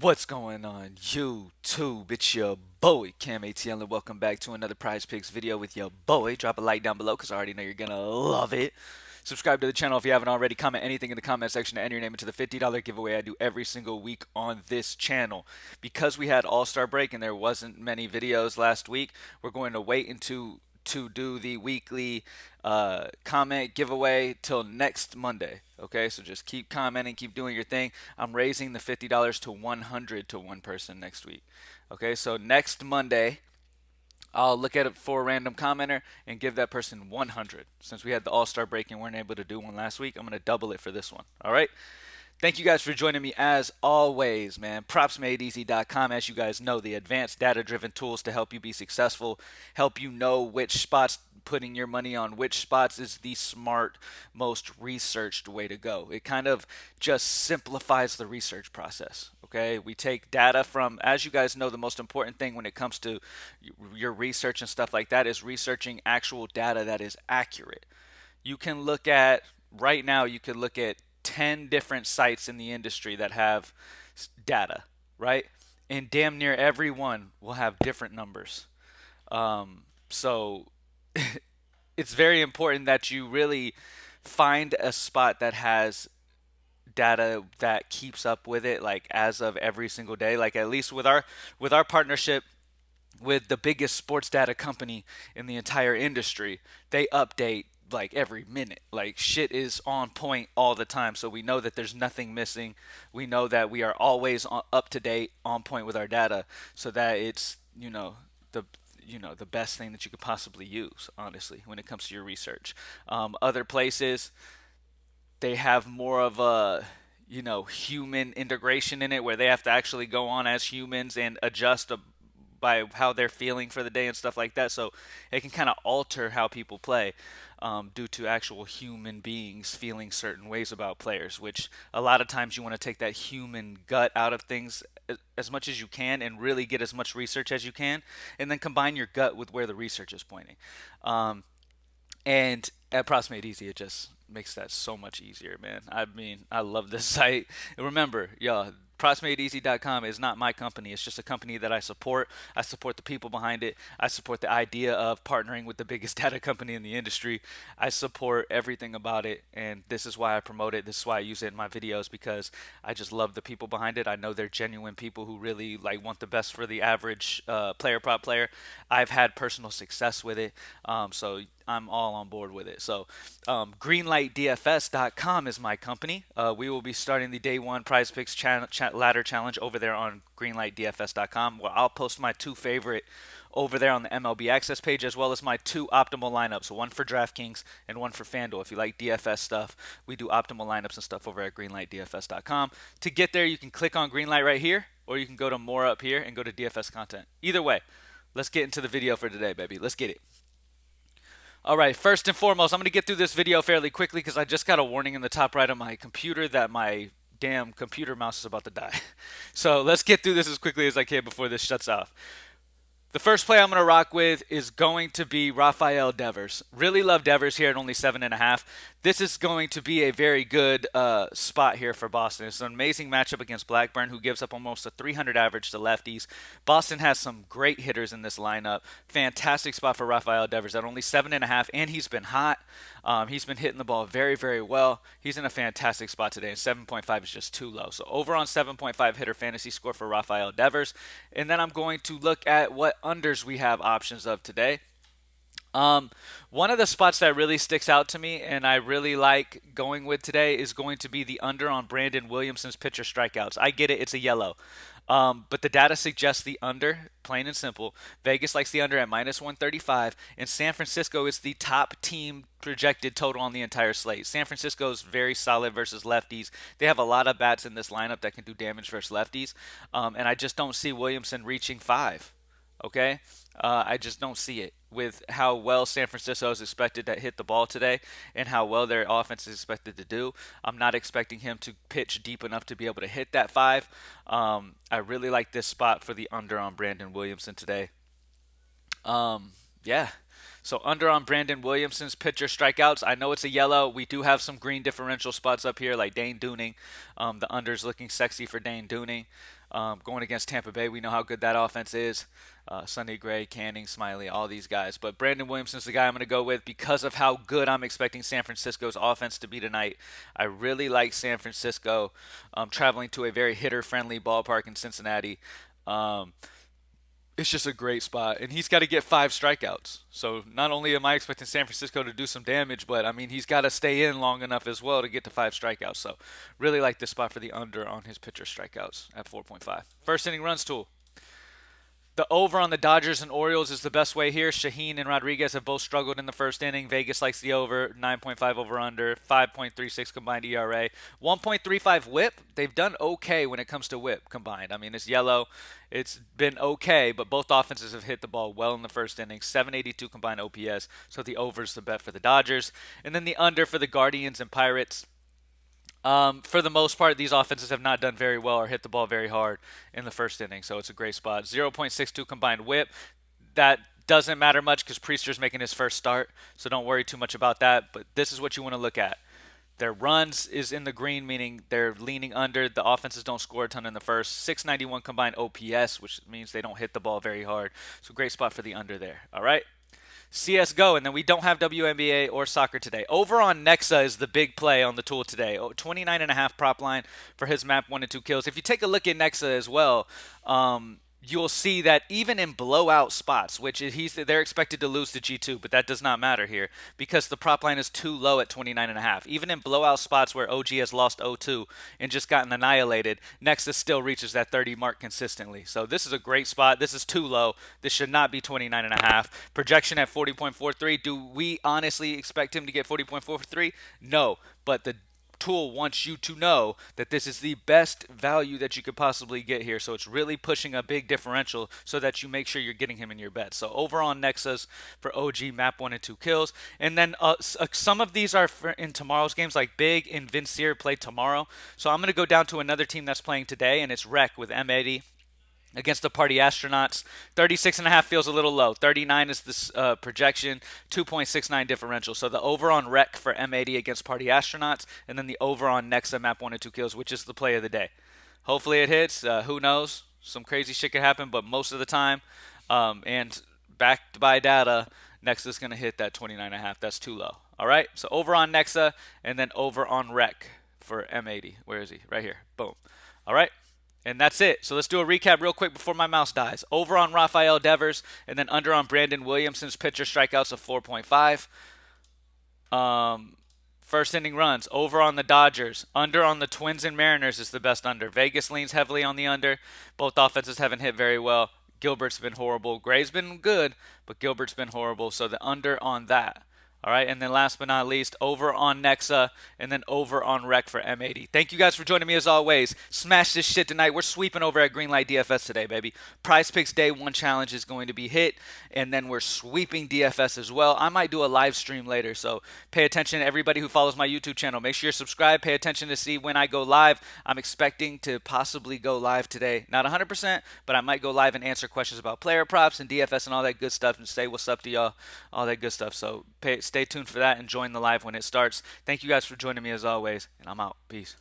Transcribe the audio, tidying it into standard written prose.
What's going on YouTube? It's your boy Cam ATL and welcome back to another Prize Picks video with your boy. Drop a like down below because I already know you're gonna love it. Subscribe to the channel if you haven't already. Comment anything in the comment section to enter your name into the $50 giveaway I do every single week on this channel. Because we had All-Star break and there wasn't many videos last week, we're going to wait until to do the weekly comment giveaway till next Monday. Okay, so just keep commenting, keep doing your thing. I'm raising the $50 to 100 to one person next week. Okay, so next Monday, I'll look at it for a random commenter and give that person 100. Since we had the All Star break and weren't able to do one last week, I'm going to double it for this one. All right. Thank you guys for joining me as always, man. PropsMadeEasy.com, as you guys know, the advanced data driven tools to help you be successful, help you know which spots putting your money on which spots is the smart, most researched way to go. It kind of just simplifies the research process. Okay, we take data from, as you guys know, the most important thing when it comes to your research and stuff like that is researching actual data that is accurate. You can look at right now, you could look at 10 different sites in the industry that have data, right? And damn near every one will have different numbers. So it's very important that you really find a spot that has data that keeps up with it, like as of every single day. Like at least with our partnership with the biggest sports data company in the entire industry, they update like every minute. Like shit is on point all the time. So we know that there's nothing missing. We know that we are always up to date, on point with our data, so that it's, the the best thing that you could possibly use, honestly, when it comes to your research. Other places, they have more of a human integration in it where they have to actually go on as humans and adjust by how they're feeling for the day and stuff like that. So it can kind of alter how people play, due to actual human beings feeling certain ways about players, which a lot of times you want to take that human gut out of things as much as you can and really get as much research as you can, and then combine your gut with where the research is pointing. Um, and at Props Made Easy, it just makes that so much easier, man. I mean, I love this site. And remember, y'all, PropsMadeEasy.com is not my company. It's just a company that I support. I support the people behind it. I support the idea of partnering with the biggest data company in the industry. I support everything about it, and this is why I promote it. This is why I use it in my videos, because I just love the people behind it. I know they're genuine people who really like want the best for the average prop player. I've had personal success with it, so I'm all on board with it. So, greenlightdfs.com is my company. We will be starting the day one Prize Picks ladder challenge over there on greenlightdfs.com, where I'll post my two favorite over there on the MLB Access page, as well as my two optimal lineups, one for DraftKings and one for FanDuel. If you like DFS stuff, we do optimal lineups and stuff over at greenlightdfs.com. To get there, you can click on Greenlight right here, or you can go to more up here and go to DFS content. Either way, let's get into the video for today, baby. Let's get it. All right, first and foremost, I'm going to get through this video fairly quickly because I just got a warning in the top right of my computer that my damn computer mouse is about to die. So let's get through this as quickly as I can before this shuts off. The first play I'm going to rock with is going to be Rafael Devers. Really love Devers here at only 7.5. This is going to be a very good spot here for Boston. It's an amazing matchup against Blackburn, who gives up almost a 300 average to lefties. Boston has some great hitters in this lineup. Fantastic spot for Rafael Devers at only 7.5, and he's been hot. He's been hitting the ball very, very well. He's in a fantastic spot today, and 7.5 is just too low. So over on 7.5 hitter fantasy score for Rafael Devers. And then I'm going to look at what unders we have options of today. One of the spots that really sticks out to me and I really like going with today is going to be the under on Brandon Williamson's pitcher strikeouts. I get it, it's a yellow. But the data suggests the under, plain and simple. Vegas likes the under at minus 135, and San Francisco is the top team projected total on the entire slate. San Francisco is very solid versus lefties. They have a lot of bats in this lineup that can do damage versus lefties, and I just don't see Williamson reaching five. Okay, I just don't see it with how well San Francisco is expected to hit the ball today and how well their offense is expected to do. I'm not expecting him to pitch deep enough to be able to hit that five. I really like this spot for the under on Brandon Williamson today. Yeah. So under on Brandon Williamson's pitcher strikeouts. I know it's a yellow. We do have some green differential spots up here, like Dane Dooning. The under's looking sexy for Dane Dooning. Going against Tampa Bay, we know how good that offense is. Sonny Gray, Canning, Smiley, all these guys. But Brandon Williamson's the guy I'm going to go with because of how good I'm expecting San Francisco's offense to be tonight. I really like San Francisco traveling to a very hitter-friendly ballpark in Cincinnati. It's just a great spot, and he's got to get 5 strikeouts. So not only am I expecting San Francisco to do some damage, but I mean he's got to stay in long enough as well to get to 5 strikeouts. So really like this spot for the under on his pitcher strikeouts at 4.5. First inning runs tool. The over on the Dodgers and Orioles is the best way here. Shaheen and Rodriguez have both struggled in the first inning. Vegas likes the over, 9.5 over under, 5.36 combined ERA, 1.35 whip. They've done okay when it comes to whip combined. I mean, it's yellow. It's been okay, but both offenses have hit the ball well in the first inning. 782 combined OPS, so the over is the bet for the Dodgers. And then the under for the Guardians and Pirates. For the most part, these offenses have not done very well or hit the ball very hard in the first inning, so it's a great spot. 0.62 combined whip. That doesn't matter much because Priester's making his first start, so don't worry too much about that. But this is what you want to look at. Their runs is in the green, meaning they're leaning under. The offenses don't score a ton in the first. 691 combined OPS, which means they don't hit the ball very hard. So great spot for the under there. All right. CSGO, and then we don't have WNBA or soccer today. Over on Nexa is the big play on the tool today. 29.5 prop line for his map 1 and 2 kills. If you take a look at Nexa as well, you'll see that even in blowout spots, which they're expected to lose to G2, but that does not matter here because the prop line is too low at 29.5. Even in blowout spots where OG has lost 0-2 and just gotten annihilated, Nexus still reaches that 30 mark consistently. So this is a great spot. This is too low. This should not be 29.5. Projection at 40.43. Do we honestly expect him to get 40.43? No, but the tool wants you to know that this is the best value that you could possibly get here. So it's really pushing a big differential so that you make sure you're getting him in your bet. So over on Nexus for OG map 1 and 2 kills. And then some of these are in tomorrow's games, like Big and Vincier play tomorrow. So I'm going to go down to another team that's playing today, and it's Rec with Wnba against the Party Astronauts. 36.5 feels a little low. 39 is this projection. 2.69 differential. So the over on Rec for M80 against Party Astronauts, and then the over on Nexa map 1 and 2 kills, which is the play of the day. Hopefully it hits. Who knows? Some crazy shit could happen, but most of the time, and backed by data, Nexa's going to hit that 29.5. That's too low. All right? So over on Nexa, and then over on Rec for M80. Where is he? Right here. Boom. All right? And that's it. So let's do a recap real quick before my mouse dies. Over on Rafael Devers, and then under on Brandon Williamson's pitcher strikeouts of 4.5. First inning runs. Over on the Dodgers. Under on the Twins and Mariners is the best under. Vegas leans heavily on the under. Both offenses haven't hit very well. Gilbert's been horrible. Gray's been good, but Gilbert's been horrible. So the under on that. All right, and then last but not least, over on Nexa, and then over on Rec for M80. Thank you guys for joining me as always. Smash this shit tonight. We're sweeping over at Greenlight DFS today, baby. Prizepicks Day 1 challenge is going to be hit, and then we're sweeping DFS as well. I might do a live stream later, so pay attention to everybody who follows my YouTube channel. Make sure you're subscribed. Pay attention to see when I go live. I'm expecting to possibly go live today. Not 100%, but I might go live and answer questions about player props and DFS and all that good stuff and say what's up to y'all, all that good stuff. So stay tuned for that and join the live when it starts. Thank you guys for joining me as always, and I'm out. Peace.